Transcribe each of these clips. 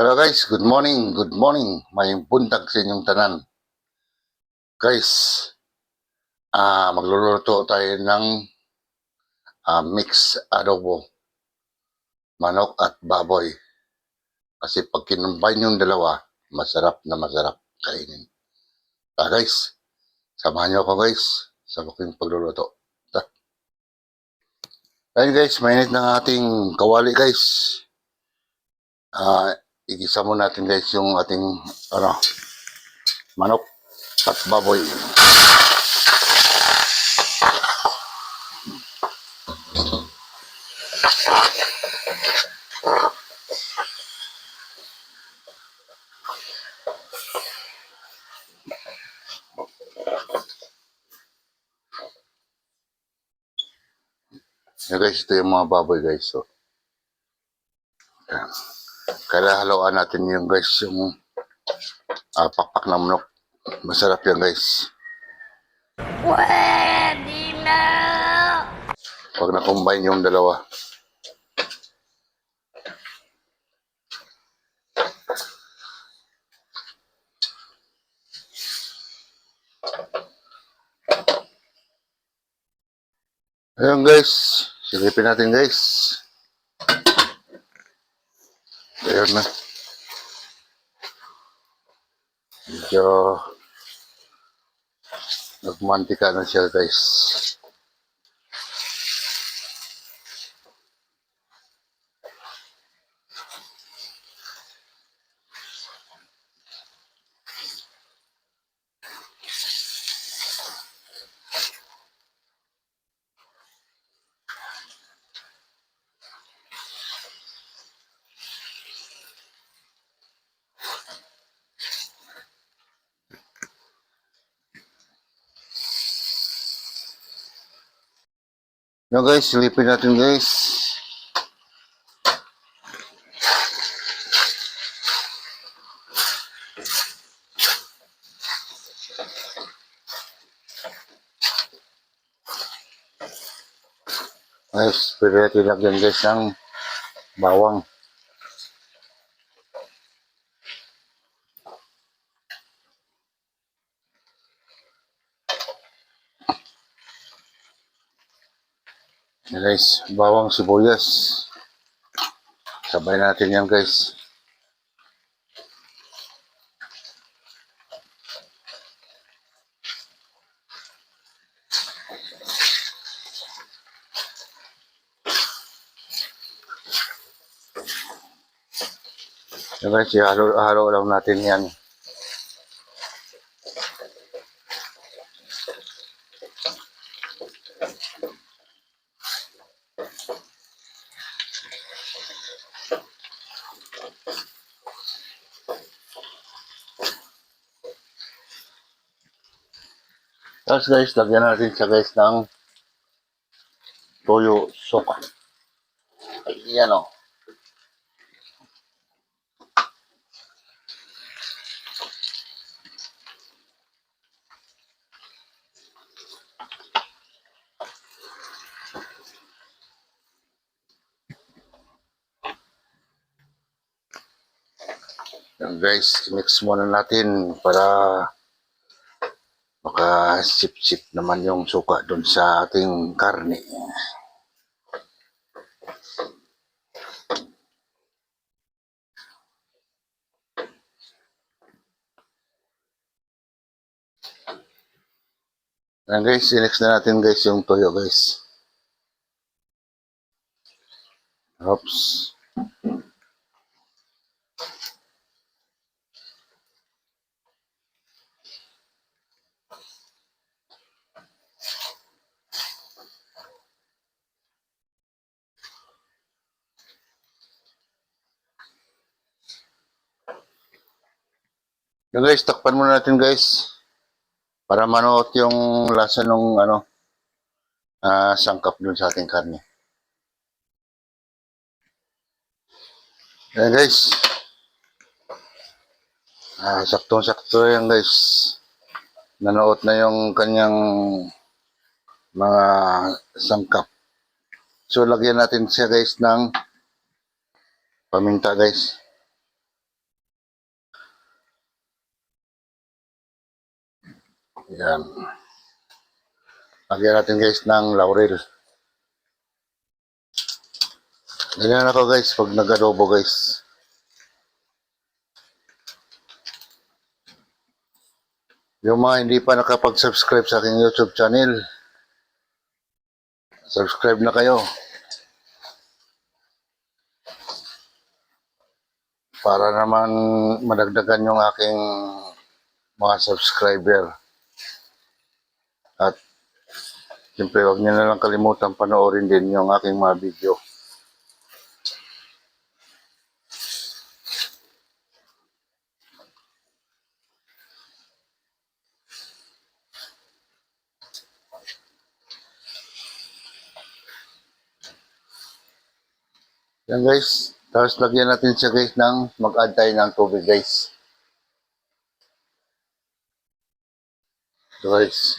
Hello guys, good morning, good morning. May buntag sa inyong tanan. Guys, magluluto tayo ng mix adobo, manok at baboy. Kasi pag kinumbine yung dalawa, masarap na masarap kainin. Guys, samahan niyo ako guys sa aking pagluluto. Ayun guys, mainit ng ating kawali guys. Igisa mo natin guys yung ating manok at baboy. Yan guys, ito yung mga baboy guys. So, yan. Kaya haluan natin yung guys, yung pakpak ng manok. Masarap yan guys. Pwede na! Pag na-combine yung dalawa. Ayan guys, silipin natin guys. Ayan na. Medyo nagmantika na siya guys. Ayan guys, silipin natin guys. Guys, pwede natin lagyan guys ng bawang. Ayan guys, bawang sibuyas. Sabay natin yan guys. Ayan guys, halo lang natin yan. Tapos guys, lagyan natin siya guys ng toyo soka. Ayan o. Yan guys, mix muna natin para makasip-sip naman yung suka dun sa ating karne. Yan guys, i-mix na natin guys yung toyo guys. Oops. Yan guys, takpan muna natin guys. Para manuot yung lasa ng sangkap dun sa ating karne. Yan guys. Saktong-sakto yan guys. Nanuot na yung kanyang mga sangkap. So lagyan natin siya guys ng paminta guys. Yan. Lagyan natin guys ng laurel. Ganyan ako guys pag nag-adobo guys. Yung mga hindi pa nakapag-subscribe sa aking YouTube channel, subscribe na kayo. Para naman madagdagan yung aking mga subscriber. At siyempre huwag niyo na lang kalimutan panoorin din yung aking mga video. Yan guys. Tapos lagyan natin siya guys ng mag-add tayo ng tubig guys. So guys.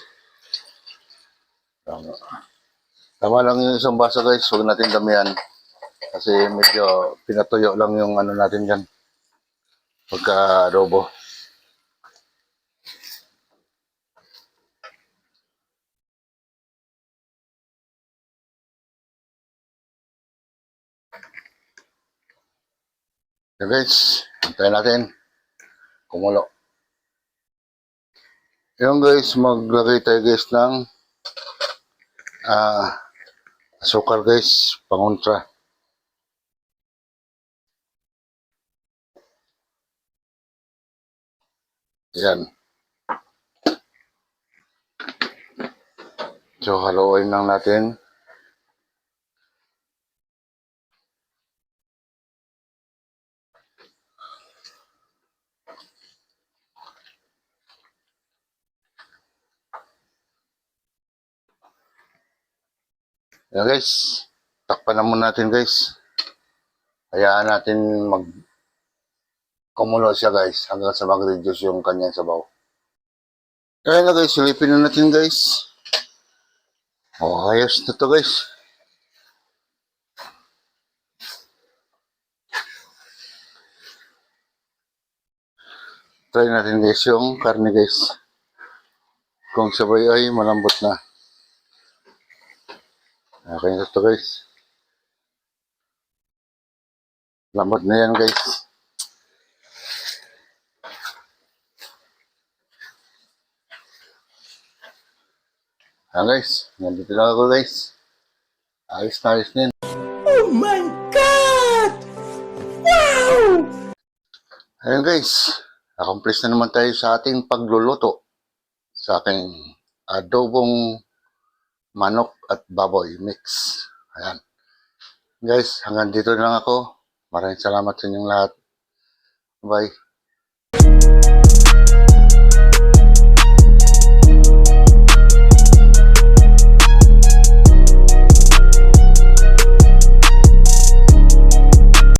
Tama lang yung isang baso guys. Huwag natin damihan. Kasi medyo pinatuyo lang yung ano natin dyan. Pagka-adobo. So guys. Antayin natin. Kumulo. Yung guys. Maglagay tayo guys ng asukal guys. Pangontra. Yan. So, haluin lang natin. Yan guys. Takpan na muna natin guys. Hayaan natin kumulo siya guys. Hanggang sa mag-reduce yung kanyang sabaw. Kaya na guys. Silipin na natin guys. Oh, ayos na to guys. Try natin guys yung karne guys. Kung sabay ay malambot na. Okay na to guys. Lambot na yan guys. Ayan guys. Nandito lang ako guys. Ayos na ayos din. Oh my God! Wow! Ayan guys. Accomplish na naman tayo sa ating pagluluto. Sa aking adobong manok at baboy mix. Ayan. Guys, hanggang dito na lang ako. Maraming salamat sa inyong lahat. Bye.